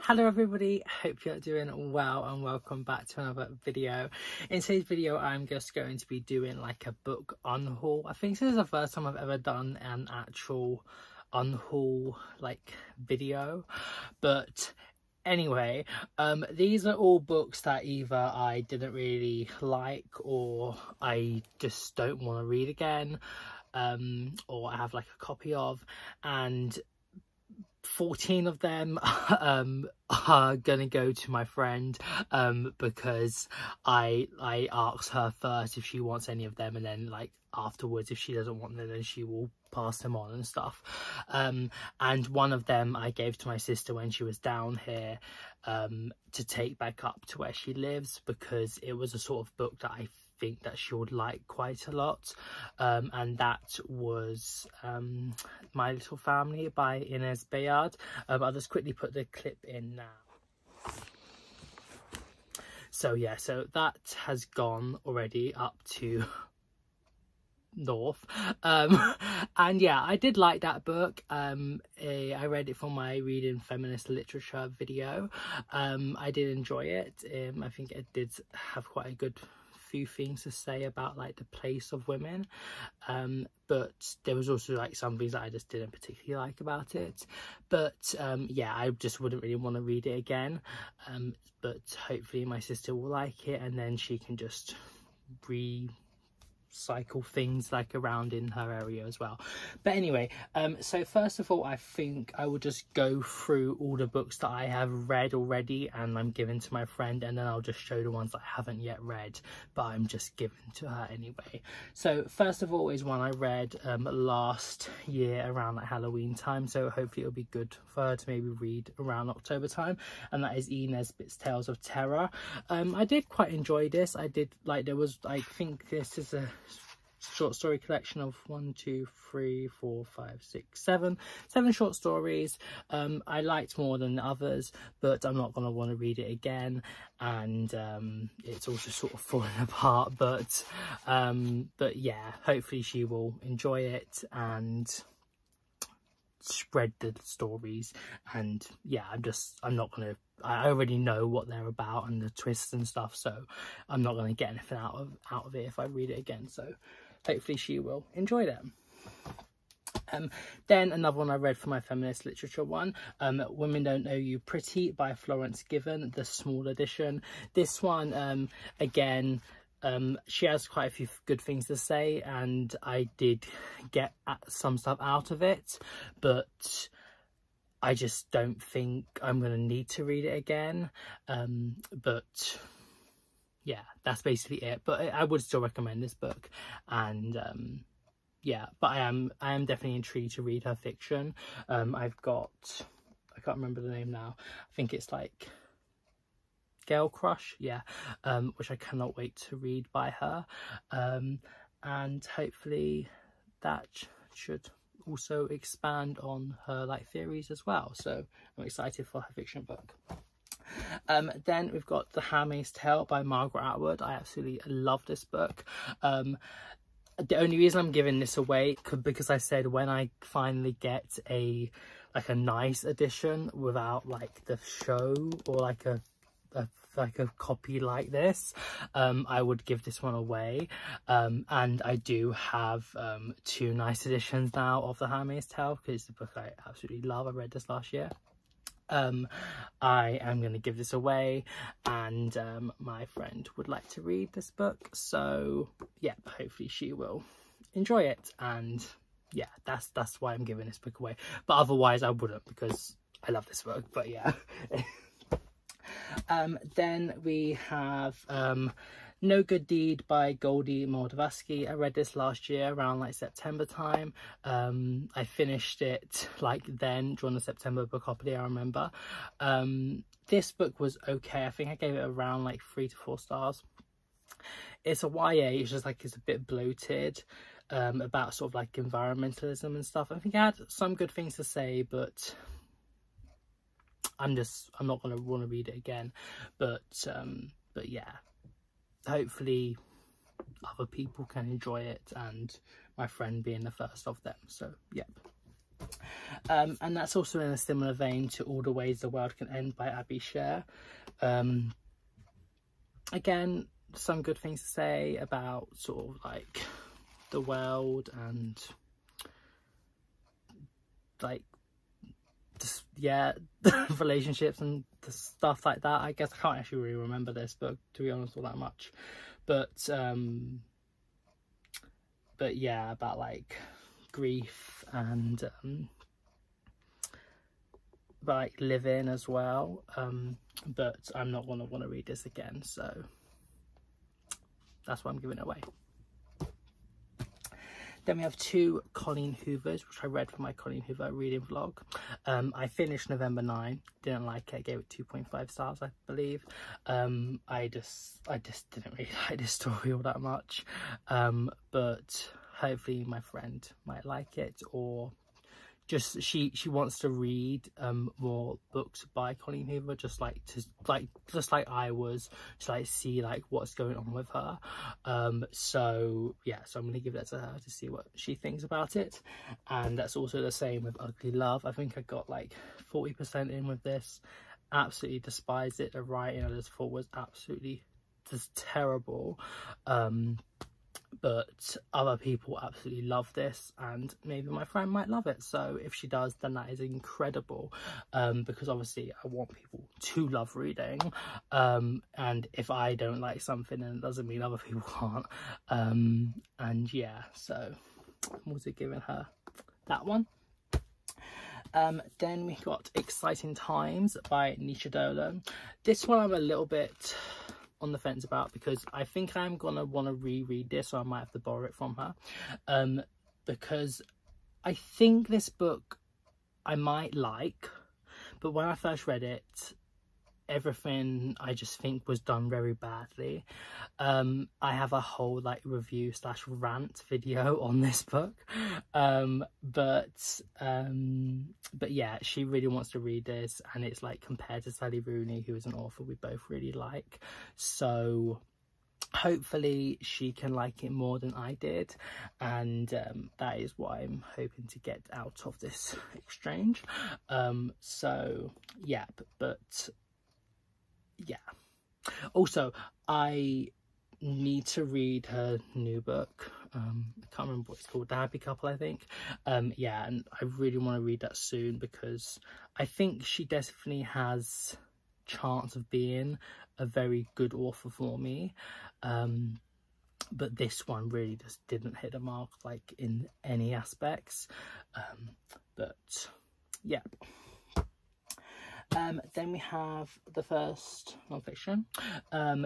Hello everybody, hope you're doing well and welcome back to another video. In today's video I'm just going to be doing like a book unhaul. I think this is the first time I've ever done an actual unhaul like video, but anyway, these are all books that either I didn't really like or I just don't want to read again, or I have like a copy of, and 14 of them are gonna go to my friend because I asked her first if she wants any of them, and then like afterwards if she doesn't want them then she will pass them on and stuff. And one of them I gave to my sister when she was down here to take back up to where she lives, because it was a sort of book that I think that she would like quite a lot, and that was My Little Family by Inez Bayard. I'll just quickly put the clip in now. So yeah, so that has gone already up to north, and yeah, I did like that book. I read it for my reading feminist literature video. I did enjoy it. I think it did have quite a good few things to say about like the place of women, but there was also like some things that I just didn't particularly like about it. But yeah, I just wouldn't really want to read it again, but hopefully my sister will like it and then she can just recycle things like around in her area as well. But anyway, so first of all I think I will just go through all the books that I have read already and I'm giving to my friend, and then I'll just show the ones that I haven't yet read but I'm just giving to her anyway. So first of all is one I read last year around like Halloween time, so hopefully it'll be good for her to maybe read around October time, and that is E. Nesbit's Tales of Terror. I did quite enjoy this. I did like, there was, I think this is a short story collection of 7 short stories. I liked more than the others, but I'm not going to want to read it again, and it's also sort of falling apart, but yeah, hopefully she will enjoy it and spread the stories. And yeah, I'm not gonna, I already know what they're about and the twists and stuff, so I'm not going to get anything out of it if I read it again, so hopefully she will enjoy them. Then another one I read for my feminist literature one, Women Don't Know You Pretty by Florence Given, the small edition. This one, again, she has quite a few good things to say and I did get some stuff out of it, but I just don't think I'm going to need to read it again. But yeah, that's basically it. But I would still recommend this book, and yeah, but I am definitely intrigued to read her fiction. I've got, I can't remember the name now, I think it's like Girl Crush, yeah, which I cannot wait to read by her, and hopefully that should also expand on her like theories as well, so I'm excited for her fiction book. Then we've got The Handmaid's Tale by Margaret Atwood. I absolutely love this book. The only reason I'm giving this away because I said when I finally get a nice edition without like the show or like a copy like this, I would give this one away, and I do have 2 nice editions now of The Handmaid's Tale because it's a book I absolutely love. I read this last year. I am going to give this away, and my friend would like to read this book, so yeah, hopefully she will enjoy it, and yeah, that's why I'm giving this book away, but otherwise I wouldn't because I love this book. But yeah. Then we have No Good Deed by Goldie Moldavsky. I read this last year around like September time. I finished it like then during the September book holiday, I remember. This book was okay. I think I gave it around like 3 to 4 stars. It's a YA, it's just like it's a bit bloated, about sort of like environmentalism and stuff. I think it had some good things to say, but I'm not going to want to read it again. But yeah, hopefully other people can enjoy it, and my friend being the first of them, so yep. And that's also in a similar vein to All the Ways the World Can End by Abby Sher. Again, some good things to say about sort of like the world and like just, yeah, relationships and the stuff like that. I guess I can't actually really remember this book, to be honest, all that much, but yeah, about like grief and like living as well, but I'm not gonna want to read this again, so that's why I'm giving it away. Then we have 2 Colleen Hoovers, which I read for my Colleen Hoover reading vlog. I finished November 9, didn't like it, gave it 2.5 stars, I believe. I just didn't really like this story all that much, but hopefully my friend might like it, or just she wants to read more books by Colleen Hoover, just like I was, to like see like what's going on with her. So yeah, so I'm gonna give that to her to see what she thinks about it. And that's also the same with Ugly Love. I think I got like 40% in with this. Absolutely despised it. The writing I just thought was absolutely just terrible. But other people absolutely love this, and maybe my friend might love it. So if she does, then that is incredible, because obviously I want people to love reading, and if I don't like something, then it doesn't mean other people can't. And yeah, so I'm also giving her that one. Then we got Exciting Times by Nisha Dolan. This one I'm a little bit on the fence about, because I think I'm gonna want to reread this, so I might have to borrow it from her, because I think this book I might like, but when I first read it, everything I just think was done very badly. I have a whole like review / rant video on this book, but yeah, she really wants to read this, and it's like compared to Sally Rooney, who is an author we both really like, so hopefully she can like it more than I did, and that is what I'm hoping to get out of this exchange. So yeah, but yeah, also I need to read her new book. I can't remember what it's called, The Happy Couple, I think. Yeah, and I really want to read that soon, because I think she definitely has chance of being a very good author for me, but this one really just didn't hit the mark like in any aspects, but yeah. Then we have the first non-fiction,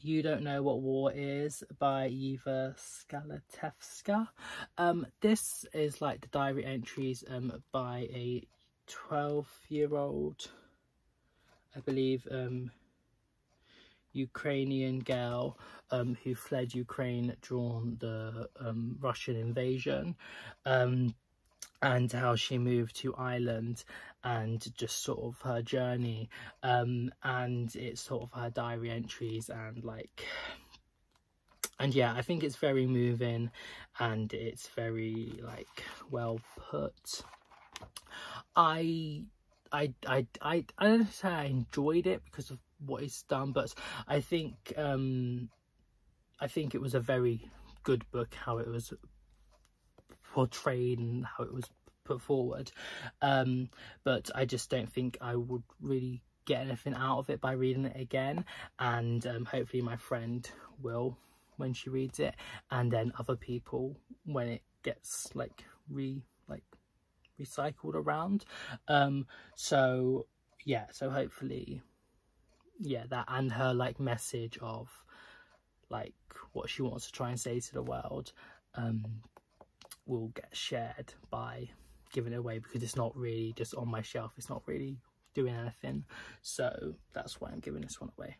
You Don't Know What War Is by Eva Skalatevska. This is like the diary entries by a 12-year-old, I believe, Ukrainian girl who fled Ukraine during the Russian invasion, and how she moved to Ireland, and just sort of her journey, and it's sort of her diary entries, and like, and yeah, I think it's very moving, and it's very like well put. I don't say I enjoyed it because of what it's done, but I think it was a very good book, how it was portrayed and how it was put forward, but I just don't think I would really get anything out of it by reading it again, and hopefully my friend will when she reads it, and then other people when it gets like recycled around. So yeah, so hopefully, yeah, that, and her like message of like what she wants to try and say to the world will get shared by giving it away, because it's not really just on my shelf, it's not really doing anything, so that's why I'm giving this one away.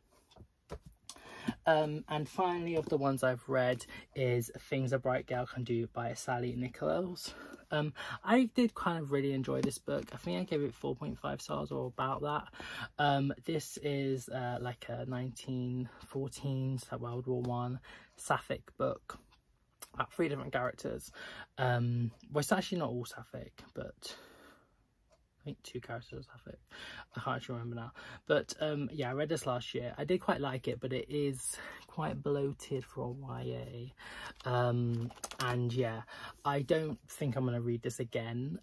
And finally, of the ones I've read is Things a Bright Girl Can Do by Sally Nichols. I did kind of really enjoy this book. I think I gave it 4.5 stars or about that. This is like a 1914, so World War One sapphic book about 3 different characters. Well, it's actually not all sapphic, but think 2 characters, I can't actually remember now. But yeah, I read this last year. I did quite like it, but it is quite bloated for a YA. And yeah, I don't think I'm going to read this again,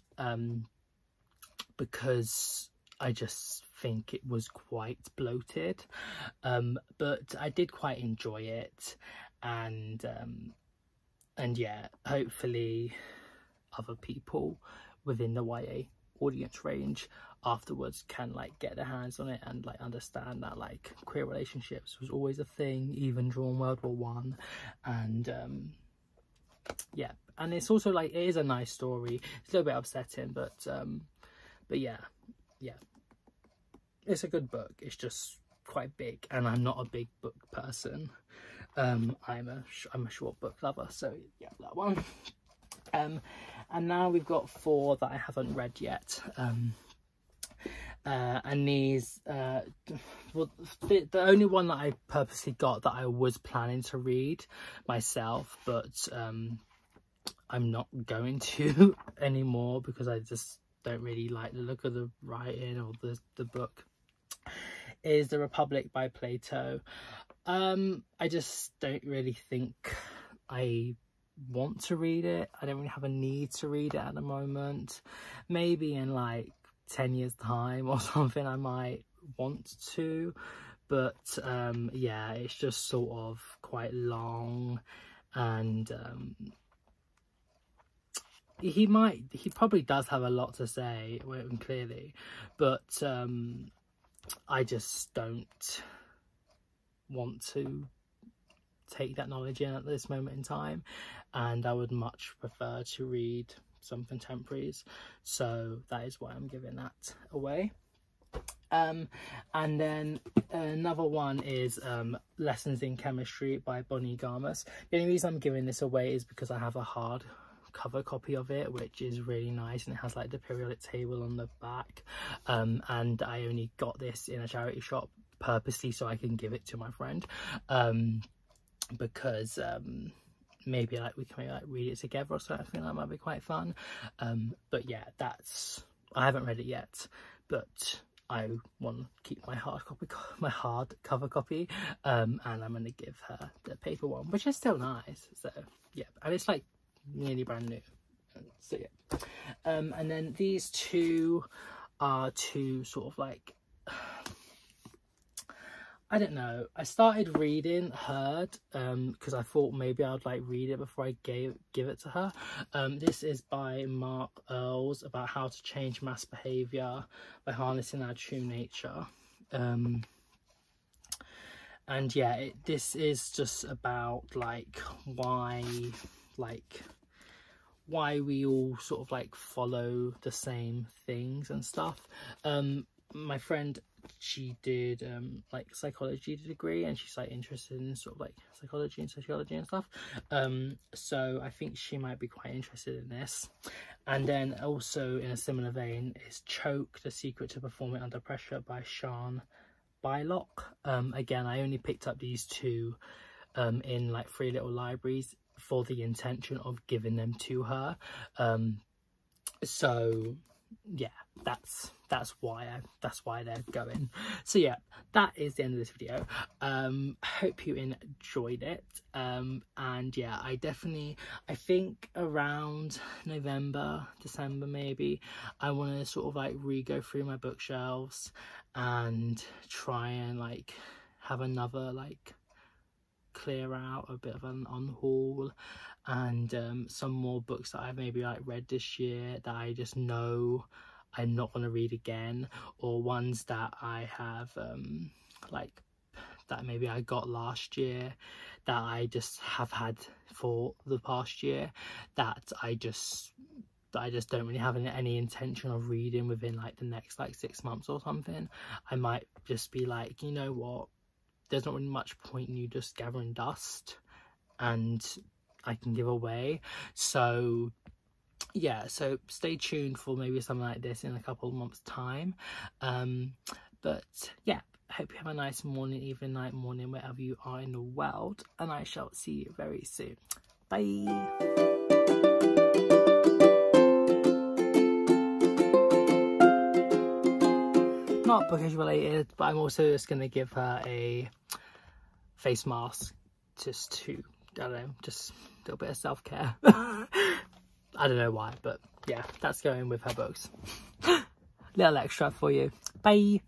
because I just think it was quite bloated. But I did quite enjoy it, and yeah, hopefully other people within the YA audience range afterwards can like get their hands on it and like understand that like queer relationships was always a thing even during World War One. And yeah, and it's also like, it is a nice story. It's a little bit upsetting, but yeah, it's a good book. It's just quite big, and I'm not a big book person. I'm a short book lover, so yeah, that one. And now we've got 4 that I haven't read yet. And these, well, the only one that I purposely got that I was planning to read myself, but I'm not going to anymore because I just don't really like the look of the writing or the book, is The Republic by Plato. I just don't really think I want to read it. I don't really have a need to read it at the moment. Maybe in like 10 years time or something I might want to, but yeah, it's just sort of quite long, and he probably does have a lot to say, clearly, but I just don't want to take that knowledge in at this moment in time, and I would much prefer to read some contemporaries, so that is why I'm giving that away. And then another one is Lessons in Chemistry by Bonnie Garmus. The only reason I'm giving this away is because I have a hard cover copy of it, which is really nice, and it has like the periodic table on the back, and I only got this in a charity shop purposely so I can give it to my friend, because maybe like we can like read it together or something. I think that might be quite fun. But yeah, I haven't read it yet, but I want to keep my hard cover copy, and I'm going to give her the paper one, which is still nice. So yeah, and it's like nearly brand new. So yeah, and then these 2 are 2 sort of like, I don't know, I started reading Herd because I thought maybe I'd like read it before I give it to her. This is by Mark Earls, about how to change mass behavior by harnessing our true nature. And yeah, this is just about like why we all sort of like follow the same things and stuff. My friend, she did like psychology degree, and she's like interested in sort of like psychology and sociology and stuff, so I think she might be quite interested in this. And then also in a similar vein is Choke, The Secret to Performing Under Pressure by Sian Bylock. Again, I only picked up these 2 in like 3 little libraries for the intention of giving them to her, so yeah, that's why they're going. So yeah, that is the end of this video. Hope you enjoyed it, and yeah, I think around November, December maybe, I want to sort of like re-go through my bookshelves and try and like have another like clear out, a bit of an unhaul, and some more books that I've maybe like read this year that I just know I'm not going to read again, or ones that I have like that maybe I got last year that I just have had for the past year that I just don't really have any intention of reading within like the next like 6 months or something. I might just be like, you know what, there's not really much point in you just gathering dust, and I can give away. So yeah, so stay tuned for maybe something like this in a couple of months time. But yeah, hope you have a nice morning, evening, night, morning, wherever you are in the world, and I shall see you very soon. Bye. not bookish related, but I'm also just going to give her a face mask just to, I don't know, just a little bit of self-care. I don't know why, but yeah, that's going with her books. Little extra for you. Bye.